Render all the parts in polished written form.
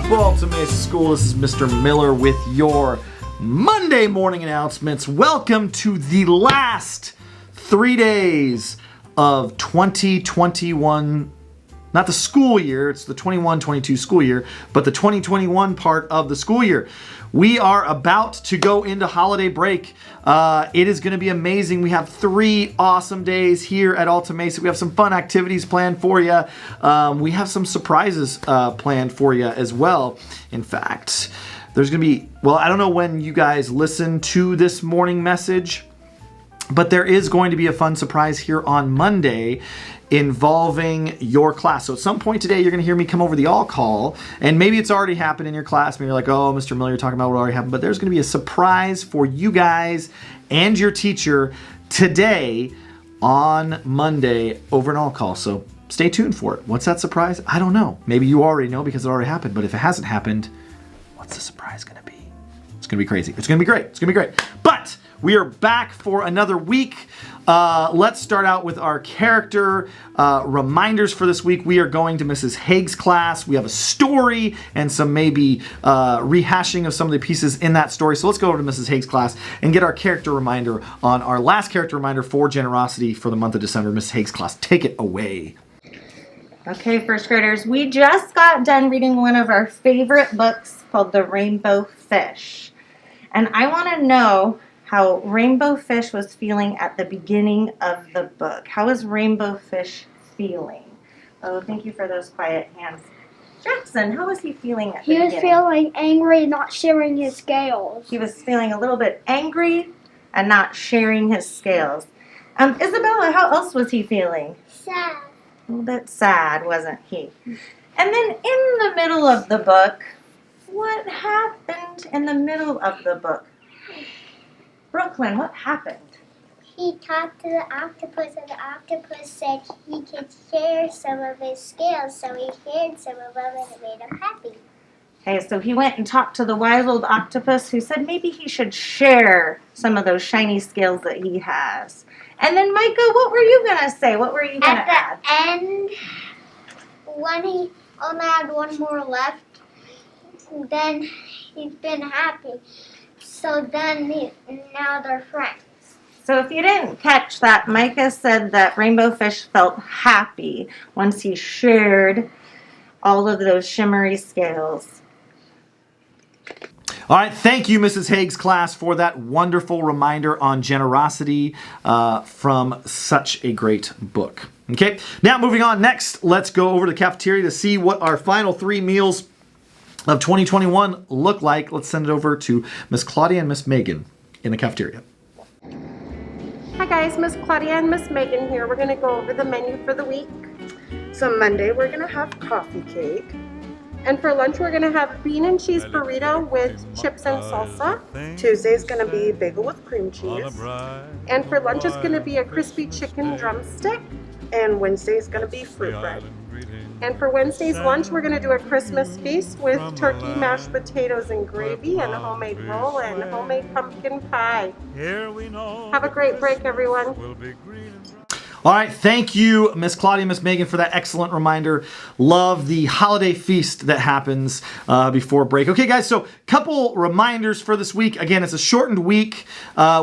up, Alta Mesa School? This is Mr. Miller with your Monday morning announcements. Welcome to the last 3 days of 2021. Not the school year, it's the 21-22 school year, but the 2021 part of the school year. We are about to go into holiday break. It is going to be amazing. We have 3 awesome days here at Alta Mesa. We have some fun activities planned for you. We have some surprises planned for you as well. In fact, there's going to be, well, I don't know when you guys listen to this morning message, but there is going to be a fun surprise here on Monday involving your class. So at some point today, you're going to hear me come over the all-call, and maybe it's already happened in your class. Maybe you're like, oh, Mr. Miller, you're talking about what already happened. But there's going to be a surprise for you guys and your teacher today on Monday over an all-call. So stay tuned for it. What's that surprise? I don't know. Maybe you already know because it already happened. But if it hasn't happened, what's the surprise going to be? It's going to be crazy. It's going to be great. It's going to be great. But we are back for another week. Let's start out with our character reminders for this week. We are going to Mrs. Haig's class. We have a story and some maybe rehashing of some of the pieces in that story. So let's go over to Mrs. Haig's class and get our character reminder on our last character reminder for generosity for the month of December. Mrs. Haig's class, take it away. Okay, first graders, we just got done reading one of our favorite books called The Rainbow Fish. And I want to know how Rainbow Fish was feeling at the beginning of the book. How is Rainbow Fish feeling? Oh, thank you for those quiet hands. Jackson, how was he feeling at the beginning? He was feeling angry, not sharing his scales. He was feeling a little bit angry and not sharing his scales. Isabella, how else was he feeling? Sad. A little bit sad, wasn't he? And then in the middle of the book, what happened in the middle of the book? Brooklyn, what happened? He talked to the octopus, and the octopus said he could share some of his scales, so he shared some of them, and it made him happy. Okay, so he went and talked to the wise old octopus who said maybe he should share some of those shiny scales that he has. And then, Micah, what were you going to say? What were you going to add? At the end, when he only had one more left, then he's been happy. So then now they're friends. So if you didn't catch that, Micah said that Rainbow Fish felt happy once he shared all of those shimmery scales. All right, thank you, Mrs. Haig's class, for that wonderful reminder on generosity from such a great book. Okay, now moving on. Next, let's go over to the cafeteria to see what our final 3 meals of 2021 look like. Let's send it over to Miss Claudia and Miss Megan in the cafeteria. Hi guys, Miss Claudia and Miss Megan here. We're going to go over the menu for the week. So Monday we're going to have coffee cake. And for lunch we're going to have bean and cheese burrito with chips and salsa. Tuesday is going to be bagel with cream cheese. And for lunch is going to be a crispy chicken drumstick. And Wednesday is going to be fruit bread. And for Wednesday's lunch, we're going to do a Christmas feast with turkey, mashed potatoes, and gravy, and a homemade roll, and homemade pumpkin pie. Have a great break, everyone. All right, thank you, Miss Claudia, Miss Megan, for that excellent reminder. Love the holiday feast that happens before break. Okay, guys, so couple reminders for this week. Again, it's a shortened week.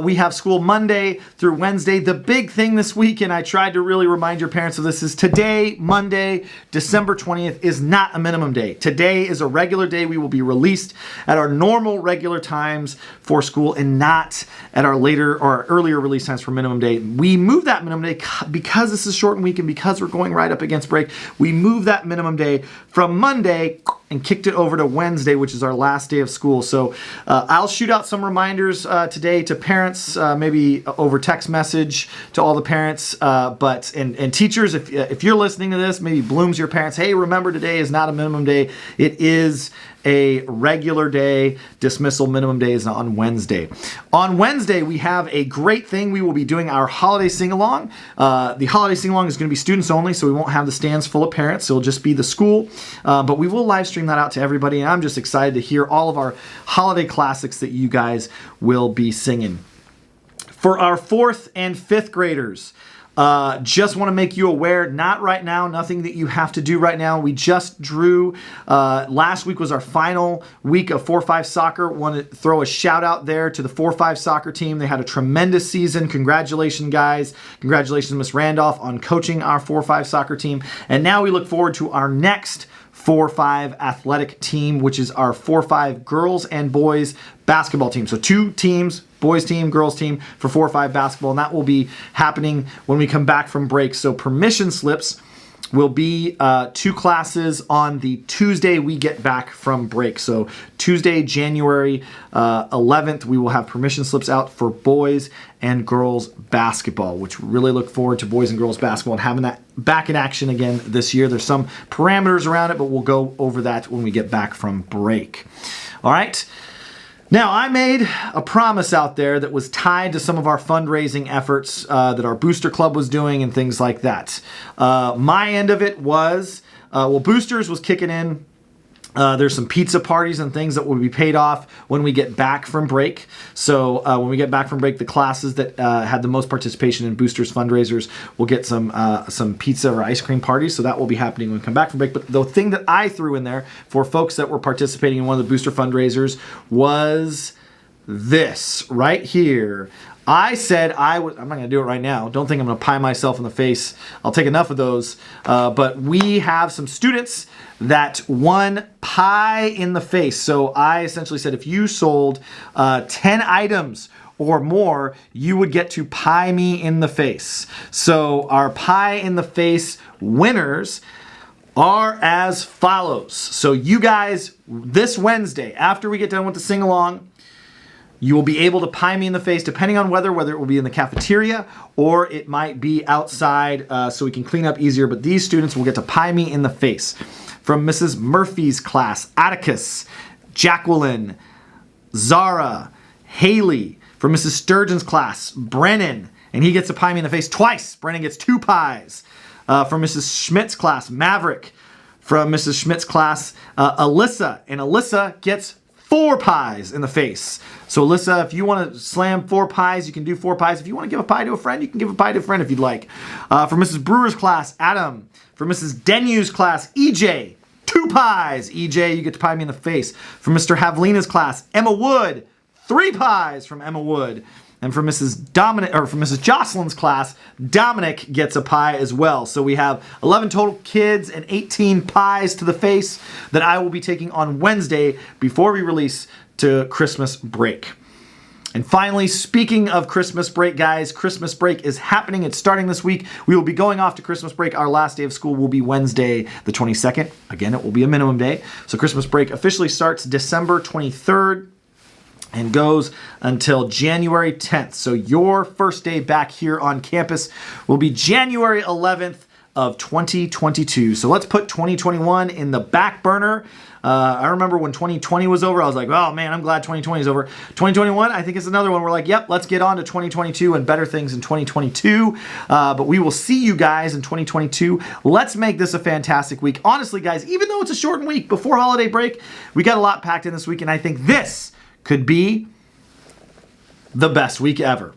We have school Monday through Wednesday. The big thing this week, and I tried to really remind your parents of this, is today, Monday, December 20th, is not a minimum day. Today is a regular day. We will be released at our normal regular times for school and not at our later or earlier release times for minimum day. We moved that minimum day because this is a shortened week and because we're going right up against break. We moved that minimum day from Monday and kicked it over to Wednesday, which is our last day of school. So I'll shoot out some reminders today to parents, maybe over text message to all the parents, and teachers, if you're listening to this, maybe Bloom's your parents. Hey, remember today is not a minimum day. It is a regular day. Dismissal minimum day is on Wednesday. On Wednesday, we have a great thing. We will be doing our holiday sing-along. The holiday sing-along is going to be students only, so we won't have the stands full of parents. It'll just be the school. But we will live stream that out to everybody, and I'm just excited to hear all of our holiday classics that you guys will be singing. For our 4th and 5th graders, Just want to make you aware, not right now, nothing that you have to do right now. We just drew, last week was our final week of 4-5 soccer. Want to throw a shout out there to the 4-5 soccer team. They had a tremendous season. Congratulations, guys. Congratulations, Miss Randolph, on coaching our 4-5 soccer team. And now we look forward to our next 4-5 athletic team, which is our 4-5 girls and boys basketball team. So 2 teams, boys team, girls team for 4-5 basketball, and that will be happening when we come back from break. So permission slips will be 2 classes on the Tuesday we get back from break. So Tuesday, January 11th, we will have permission slips out for boys and girls basketball, which we really look forward to boys and girls basketball and having that back in action again this year. There's some parameters around it, but we'll go over that when we get back from break. All right. Now, I made a promise out there that was tied to some of our fundraising efforts that our Booster Club was doing and things like that. My end of it was, Boosters was kicking in. There's some pizza parties and things that will be paid off when we get back from break. So when we get back from break, the classes that had the most participation in Boosters fundraisers will get some pizza or ice cream parties. So that will be happening when we come back from break. But the thing that I threw in there for folks that were participating in one of the Booster fundraisers was this right here. I said I'm not going to do it right now. Don't think I'm going to pie myself in the face. I'll take enough of those. But we have some students that won pie in the face. So I essentially said if you sold 10 items or more, you would get to pie me in the face. So our pie in the face winners are as follows. So you guys, this Wednesday, after we get done with the sing-along, you will be able to pie me in the face, depending on whether it will be in the cafeteria or it might be outside so we can clean up easier. But these students will get to pie me in the face. From Mrs. Murphy's class, Atticus, Jacqueline, Zara, Haley. From Mrs. Sturgeon's class, Brennan, and he gets to pie me in the face twice. Brennan gets 2 pies. From Mrs. Schmidt's class, Maverick. From Mrs. Schmidt's class, Alyssa, and Alyssa gets 4 pies in the face. So Alyssa, if you want to slam 4 pies, you can do 4 pies. If you want to give a pie to a friend, you can give a pie to a friend if you'd like. For Mrs. Brewer's class, Adam. For Mrs. Denu's class, EJ, 2 pies. EJ, you get to pie me in the face. For Mr. Havlina's class, Emma Wood, 3 pies from Emma Wood. And for Mrs. Jocelyn's class, Dominic gets a pie as well. So we have 11 total kids and 18 pies to the face that I will be taking on Wednesday before we release to Christmas break. And finally, speaking of Christmas break, guys, Christmas break is happening. It's starting this week. We will be going off to Christmas break. Our last day of school will be Wednesday, the 22nd. Again, it will be a minimum day. So Christmas break officially starts December 23rd. And goes until January 10th. So your first day back here on campus will be January 11th of 2022. So let's put 2021 in the back burner. I remember when 2020 was over, I was like, oh man, I'm glad 2020 is over. 2021, I think it's another one. We're like, yep, let's get on to 2022 and better things in 2022. But we will see you guys in 2022. Let's make this a fantastic week. Honestly, guys, even though it's a shortened week before holiday break, we got a lot packed in this week. And I think this could be the best week ever.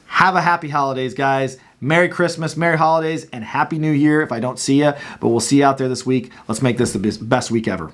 Have a happy holidays, guys. Merry Christmas, Merry Holidays, and Happy New Year if I don't see you. But we'll see you out there this week. Let's make this the best week ever.